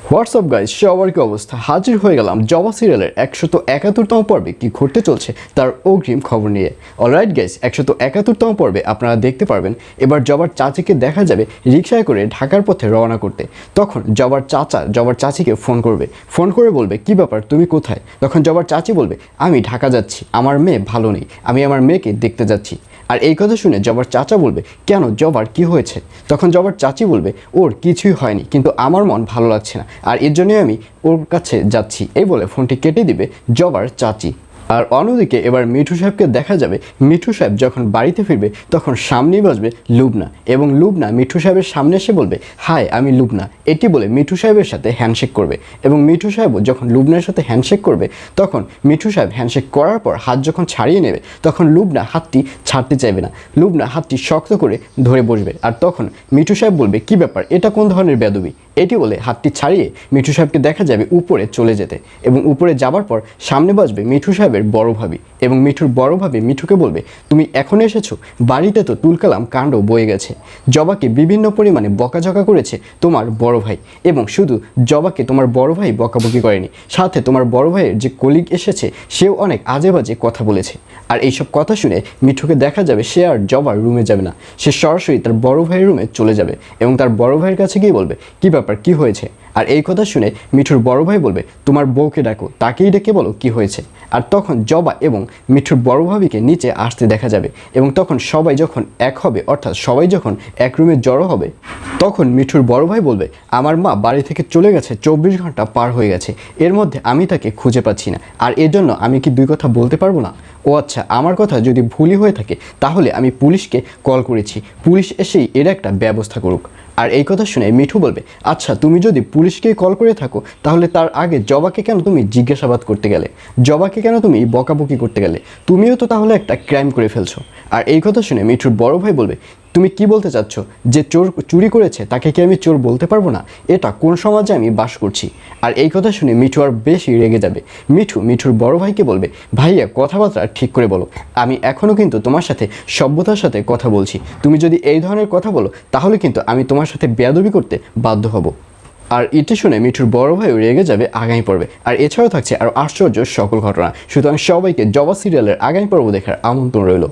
WhatsApp guys, সবার কি অবস্থা? হাজির হয়ে গেলাম জবা সিরিয়ালের 171তম পর্বে কি ঘটতে চলছে তার অগ্রিম খবর নিয়ে। অলরাইট গাইজ, 171তম পর্বে আপনারা দেখতে পারবেন এবার জবার চাচিকে দেখা যাবে রিকশায় করে ঢাকার পথে রওনা করতে। তখন জবার চাচা জবার চাচিকে ফোন করে বলবে, কি ব্যাপার, তুমি কোথায়? তখন জবার চাচি বলবে, আমি ঢাকা যাচ্ছি, আমার মেয়ে ভালো নেই, আমি আমার মেয়েকে দেখতে যাচ্ছি। আর এই কথা শুনে জবার চাচা বলবে, কেন জবার কি হয়েছে? তখন জবার চাচি বলবে, ওর কিছুই হয়নি, কিন্তু আমার মন ভালো লাগছে না, আর এর জন্যই আমি ওর কাছে যাচ্ছি। এই বলে ফোনটি কেটে দিবে জবার চাচি। আর অন্যদিকে এবার মিঠু সাহেবকে দেখা যাবে মিঠু সাহেব যখন বাড়িতে ফিরবে তখন সামনেই বসবে লুবনা, এবং লুবনা মিঠু সাহেবের সামনে এসে বলবে, হাই আমি লুবনা, এটি বলে মিঠু সাহেবের সাথে হ্যান্ডশেক করবে। এবং মিঠু সাহেবও যখন লুবনার সাথে হ্যান্ডশেক করবে তখন মিঠু সাহেব হ্যান্ডশেক করার পর হাত যখন ছাড়িয়ে নেবে তখন লুবনা হাতটি ছাড়তে চাইবে না, লুবনা হাতটি শক্ত করে ধরে বসবে। আর তখন মিঠু সাহেব বলবে, কি ব্যাপার, এটা কোন ধরনের বেয়াদবি? এটি বলে হাতটি ছাড়িয়ে মিঠু সাহেবকে দেখা যাবে উপরে চলে যেতে, এবং উপরে যাবার পর সামনে বসবে মিঠু সাহেবের বড় ভাবি, এবং মিঠুর বড় ভাবি মিঠুকে বলবে, তুমি এখন এসেছো, বাড়িতে তো তুলকালাম কাণ্ড বয়ে গেছে। জবাকে বিভিন্ন পরিমাণে বকাঝকা করেছে তোমার বড় ভাই, এবং শুধু জবাকে তোমার বড় ভাই বকাবকি করেনি, সাথে তোমার বড় ভাইয়ের যে কলিগ এসেছে সেও অনেক আজে বাজে কথা বলেছে। আর এইসব কথা শুনে মিঠুকে দেখা যাবে সে আর জবার রুমে যাবে না, সে সরাসরি তার বড় ভাইয়ের রুমে চলে যাবে, এবং তার বড় ভাইয়ের কাছে গিয়ে বলবে, কি ব্যাপার, কি হয়েছে? আর এই কথা শুনে মিঠুর বড় ভাই বলবে, তোমার বউকে ডাকো, তাকেই ডেকে বলো কি হয়েছে। আর তখন জবা এবং মিঠুর বড় ভাবিকে নিচে আসতে দেখা যাবে, এবং তখন সবাই যখন এক হবে, অর্থাৎ সবাই যখন এক রুমে জড়ো হবে, তখন মিঠুর বড় ভাই বলবে, আমার মা বাড়ি থেকে চলে গেছে, 24 ঘন্টা পার হয়ে গেছে, এর মধ্যে আমি তাকে খুঁজে পাচ্ছি না, আর এর জন্য আমি কি দুই কথা বলতে পারবো না? ও আচ্ছা, আমার কথা যদি ভুলই হয়ে থাকে তাহলে আমি পুলিশকে কল করেছি, পুলিশ এসেই এর একটা ব্যবস্থা করুক। আর এই কথা শুনে মিঠু বলবে, আচ্ছা তুমি যদি পুলিশকে কল করে থাকো তাহলে তার আগে জবাকে কেন তুমি জিজ্ঞাসাবাদ করতে গেলে, জবাকে কেন তুমি বকাবকি করতে গেলে? তুমিও তো তাহলে একটা ক্রাইম করে ফেলছো। আর এই কথা শুনে মিঠুর বড় ভাই বলবে, তুমি কি বলতে চাচ্ছ, যে চোর চুরি করেছে তাকে কি আমি চোর বলতে পারবো না? এটা কোন সমাজে আমি বাস করছি? আর এই কথা শুনে মিঠু আর বেশি রেগে যাবে। মিঠুর বড় ভাইকে বলবে, ভাইয়া কথাবার্তা ঠিক করে বলো, আমি এখনও কিন্তু তোমার সাথে সভ্যতার সাথে কথা বলছি, তুমি যদি এই ধরনের কথা বলো তাহলে কিন্তু আমি তোমার সাথে বেয়াদবি করতে বাধ্য হব। আর এটি শুনে মিঠুর বড় ভাইও রেগে যাবে আগামী পর্বে। আর এছাড়াও থাকছে আরও আশ্চর্য সকল ঘটনা, সুতরাং সবাইকে জবা সিরিয়ালের আগামী পর্ব দেখার আমন্ত্রণ রইল।